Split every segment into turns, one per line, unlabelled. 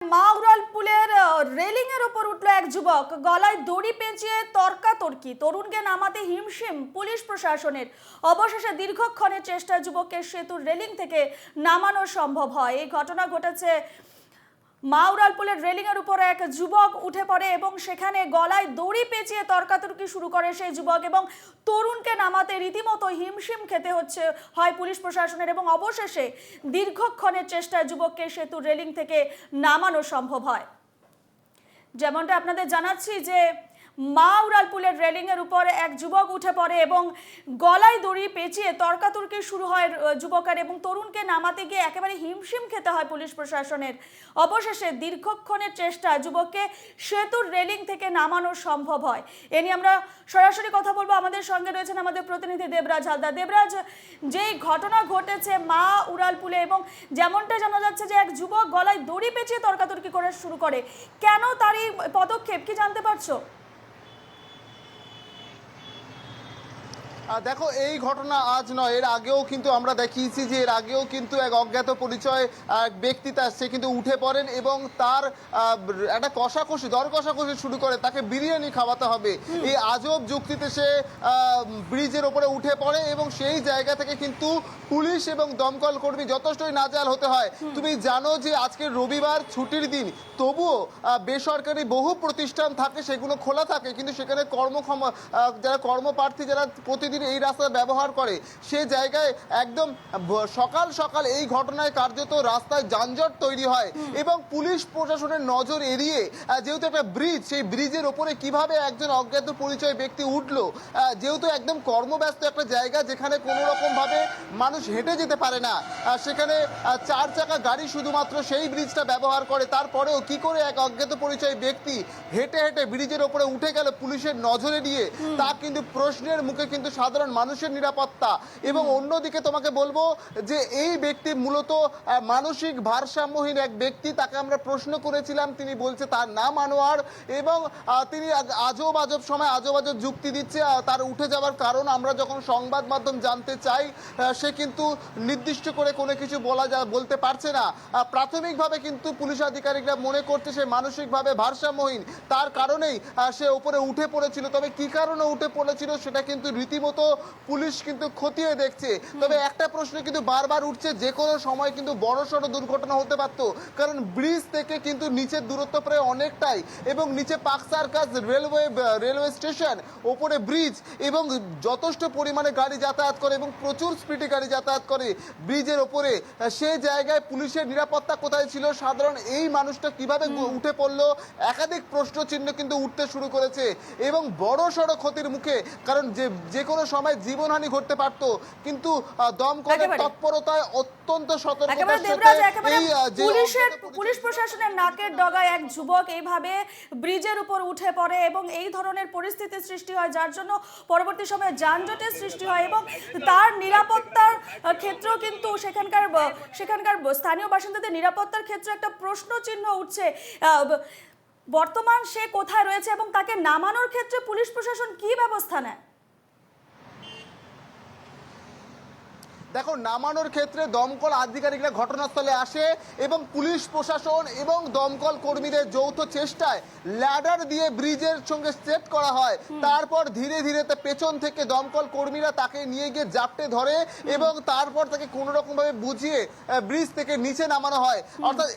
মাউরালপুলের railing এর উপর উঠলো এক যুবক, গলায় দড়ি পেঁচিয়ে তর্কাতর্কি, তরুণকে নামাতে হিমশিম পুলিশ প্রশাসনের। অবশেষে দীর্ঘক্ষণের চেষ্টায় যুবককে সেতুর রেলিং থেকে নামানো সম্ভব হয়। এই ঘটনা ঘটেছে মাউরালপুলের রেলিং এর উপর এক যুবক উঠে পড়ে এবং সেখানে গলায় দড়ি পেঁচিয়ে তর্কাতর্কি শুরু করে সেই যুবক এবং তরুণকে নামাতে রীতিমতো হিমশিম খেতে হয় পুলিশ প্রশাসনের এবং অবশেষে দীর্ঘক্ষণের চেষ্টায় যুবককে সেতুর রেলিং থেকে নামানো সম্ভব হয়। যেমনটা আপনাদের জানাচ্ছি যে মাউরালপুলের রেলিং এর উপর এক যুবক উঠে পড়ে এবং গলায় দড়ি পেঁচিয়ে তর্কাতর্কি শুরু হয় যুবকের এবং তরুণকে নামাতে গিয়ে একেবারে হিমশিম খেতে হয় পুলিশ প্রশাসনের। অবশেষে দীর্ঘক্ষণের চেষ্টায় যুবককে সেতুর রেলিং থেকে নামানো সম্ভব হয়। এ নিয়ে আমরা সরাসরি কথা বলবো। আমাদের সঙ্গে রয়েছেন আমাদের প্রতিনিধি দেবরাজ হালদার। দেবরাজ, যেই ঘটনা ঘটেছে মাউরালপুলে এবং যেমনটা জানা যাচ্ছে যে এক যুবক গলায় দড়ি পেঁচিয়ে তর্কাতর্কি করে শুরু করে, কেন তার এই পদক্ষেপ কি জানতে পারছো?
দেখো, এই ঘটনা আজ নয়, এর আগেও কিন্তু আমরা দেখিয়েছি যে এর আগেও কিন্তু এক অজ্ঞাত পরিচয় ব্যক্তি সে কিন্তু উঠে পড়েন এবং তার একটা দর কষাকষি শুরু করে, তাকে বিরিয়ানি খাওয়াতে হবে এই আজব যুক্তিতে সে ব্রিজের ওপরে উঠে পড়ে এবং সেই জায়গা থেকে কিন্তু পুলিশ এবং দমকল কর্মী যথেষ্টই নাজেহাল হতে হয়। তুমি জানো যে আজকে রবিবার ছুটির দিন, তবুও বেসরকারি বহু প্রতিষ্ঠান থাকে, সেগুলো খোলা থাকে, কিন্তু সেখানে যারা কর্মপ্রার্থী যারা প্রতিদিন এই রাস্তা ব্যবহার করে, সে জায়গায় একদম সকাল সকাল এই ঘটনায় কার্যত রাস্তায় যানজট তৈরি হয় এবং পুলিশ প্রশাসনের নজর এড়িয়ে, যেহেতু একটা ব্রিজ, সেই ব্রিজের ওপরে কিভাবে একজন অজ্ঞাত পরিচয় ব্যক্তি উঠলো, যেহেতু একদম কর্মব্যস্ত একটা জায়গা যেখানে কোনো রকম ভাবে মানুষ হেঁটে যেতে পারে না, সেখানে 4 চাকা গাড়ি শুধুমাত্র সেই ব্রিজটা ব্যবহার করে, তারপরেও কি করে এক অজ্ঞাত পরিচয় ব্যক্তি হেঁটে হেঁটে ব্রিজের ওপরে উঠে গেল পুলিশের নজরে দিয়ে, তা কিন্তু প্রশ্নের মুখে কিন্তু সাধারণ মানুষের নিরাপত্তা। এবং অন্যদিকে তোমাকে বলবো যে এই ব্যক্তি মূলত মানসিক ভারসাম্যহীন এক ব্যক্তি, তাকে আমরা প্রশ্ন করেছিলাম, তিনি বলছে তার নাম আনোয়ার এবং তিনি আজব সময় আজব যুক্তি দিচ্ছে। তার উঠে যাওয়ার কারণ আমরা যখন সংবাদ মাধ্যম জানতে চাই, সে কিন্তু নির্দিষ্ট করে কোনো কিছু বলতে পারছে না। প্রাথমিকভাবে কিন্তু পুলিশ আধিকারিকরা মনে করছে সে মানসিকভাবে ভারসাম্যহীন, তার কারণেই সে উপরে উঠে পড়েছিল। তবে কি কারণে উঠে পড়েছিল সেটা কিন্তু রীতিমতো পুলিশ কিন্তু খতিয়ে দেখছে। তবে একটা প্রশ্ন কিন্তু বারবার উঠছে, যে কোনো সময় কিন্তু বড়সড় দুর্ঘটনা হতে পারতো, কারণ ব্রিজ থেকে কিন্তু নিচের দূরত্ব প্রায় অনেকটাই এবং নিচে পার্ক সার্কাস রেলওয়ে স্টেশন, ওপরে ব্রিজ এবং যথেষ্ট পরিমাণে গাড়ি যাতায়াত করে এবং প্রচুর স্পিডে গাড়ি যাতায়াত করে ব্রিজের ওপরে। সেই জায়গায় পুলিশের নিরাপত্তা কোথায় ছিল, সাধারণ এই মানুষটা কিভাবে উঠে পড়লো, একাধিক প্রশ্ন চিহ্ন কিন্তু উঠতে শুরু করেছে এবং বড়সড় ক্ষতির মুখে, কারণ যে কোনো সময় জীবনহানি ঘটতে পারত, কিন্তু দমকলের তৎপরতায় অত্যন্ত সতর্কতার সাথে
পুলিশ প্রশাসনের নাকের ডগায় এক যুবক এইভাবে ব্রিজের উপর উঠে পড়ে এবং এই ধরনের পরিস্থিতির সৃষ্টি হয়, যার জন্য পরবর্তী সময়ে যানজটের সৃষ্টি হয় এবং তার নিরাপত্তার ক্ষেত্রেও কিন্তু সেখানকার স্থানীয় বাসিন্দাদের নিরাপত্তার ক্ষেত্রে একটা প্রশ্ন চিহ্ন উঠছে। বর্তমান সে কোথায় রয়েছে এবং তাকে নামানোর ক্ষেত্রে পুলিশ প্রশাসন কি ব্যবস্থা নেয়?
দেখো, নামানোর ক্ষেত্রে দমকল আধিকারিকরা ঘটনাস্থলে আসে এবং পুলিশ প্রশাসন এবং দমকল কর্মীদের যৌথ চেষ্টায় ল্যাডার দিয়ে ব্রিজের সঙ্গে সেট করা হয়। তারপর ধীরে ধীরে পেছন থেকে দমকল কর্মীরা তাকে নিয়ে গিয়ে জাপটে ধরে এবং তারপর তাকে কোনো রকম ভাবে বুঝিয়ে ব্রিজ থেকে নিচে নামানো হয়। অর্থাৎ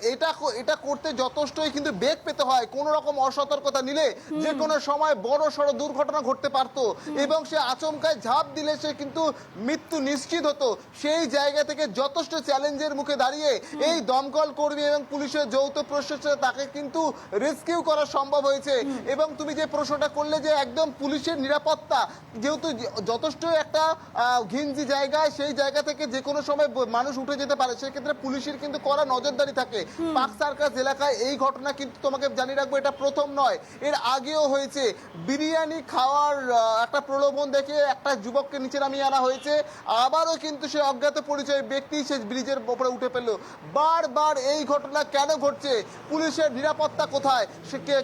এটা করতে যথেষ্টই কিন্তু বেগ পেতে হয়, কোনো রকম অসতর্কতা নিলে যে কোনো সময় বড় সড় দুর্ঘটনা ঘটতে পারত এবং সে আচমকায় ঝাঁপ দিলে সে কিন্তু মৃত্যু নিশ্চিত হতো। সেই জায়গা থেকে যথেষ্ট চ্যালেঞ্জের মুখে দাঁড়িয়ে এই দমকল কর্মী এবং পুলিশের যৌথ প্রচেষ্টায় তাকে কিন্তু রেস্কিউ করা সম্ভব হয়েছে। এবং তুমি যে প্রশ্নটা করলে যে একদম পুলিশের নিরাপত্তা, যেহেতু যথেষ্ট একটা ঘিঞ্জি জায়গায়, সেই জায়গা থেকে যে কোনো সময় মানুষ উঠে যেতে পারে, সেক্ষেত্রে পুলিশের কিন্তু কড়া নজরদারি থাকে। পার্ক সার্কাস এলাকায় এই ঘটনা কিন্তু তোমাকে জানিয়ে রাখবো, এটা প্রথম নয়, এর আগেও হয়েছে। বিরিয়ানি খাওয়ার একটা প্রলোভন দেখে একটা যুবককে নিচে নামিয়ে আনা হয়েছে, আবারও কিন্তু সেই অজ্ঞাত পরিচয় ব্যক্তি সেই ব্রিজের উপরে উঠে পেলো। বারবার এই ঘটনা কেন ঘটছে? পুলিশের নিরাপত্তা কোথায়?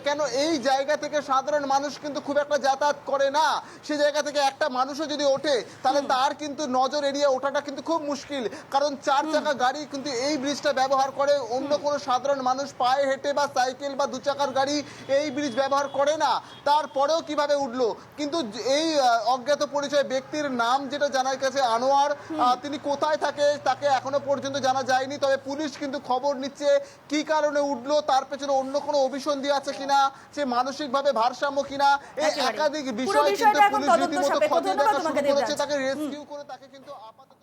কেন এই জায়গা থেকে সাধারণ মানুষ কিন্তু খুব একটা যাতায়াত করে না? সেই জায়গা থেকে একটা মানুষও যদি ওঠে তাহলে তার কিন্তু নজর এড়িয়ে ওঠাটা কিন্তু খুব মুশকিল, কারণ 4 চাকা গাড়ি কিন্তু এই ব্রিজটা ব্যবহার করে। অন্য কোনো সাধারণ মানুষ পায়ে হেঁটে বা সাইকেল বা 2 চাকার গাড়ি এই ব্রিজ ব্যবহার করে না। তারপরেও কিভাবে উঠলো? কিন্তু এই অজ্ঞাত পরিচয় ব্যক্তির নাম যেটা জানা গেছে আনোয়ার, তিনি কোথায় থাকে তাকে এখনো পর্যন্ত জানা যায়নি। তবে পুলিশ কিন্তু খবর নিচ্ছে কি কারণে উঠলো, তার পেছনে অন্য কোনো অভিসন্ধি আছে কিনা, সে মানসিকভাবে ভারসাম্য কিনা, এই
একেবারে।
একাধিক
পুরো
বিষয় কিন্তু
বিষয়টা এখন
পুলিশ
তদন্ত
রীতিমতো
সাপেক্ষ।
খতিয়ে
ধন্যবাদ
দেখা
তোমাকে
শুরু করেছে।
দেবরাজ।
তাকে রেস্কিউ করে তাকে কিন্তু আপাতত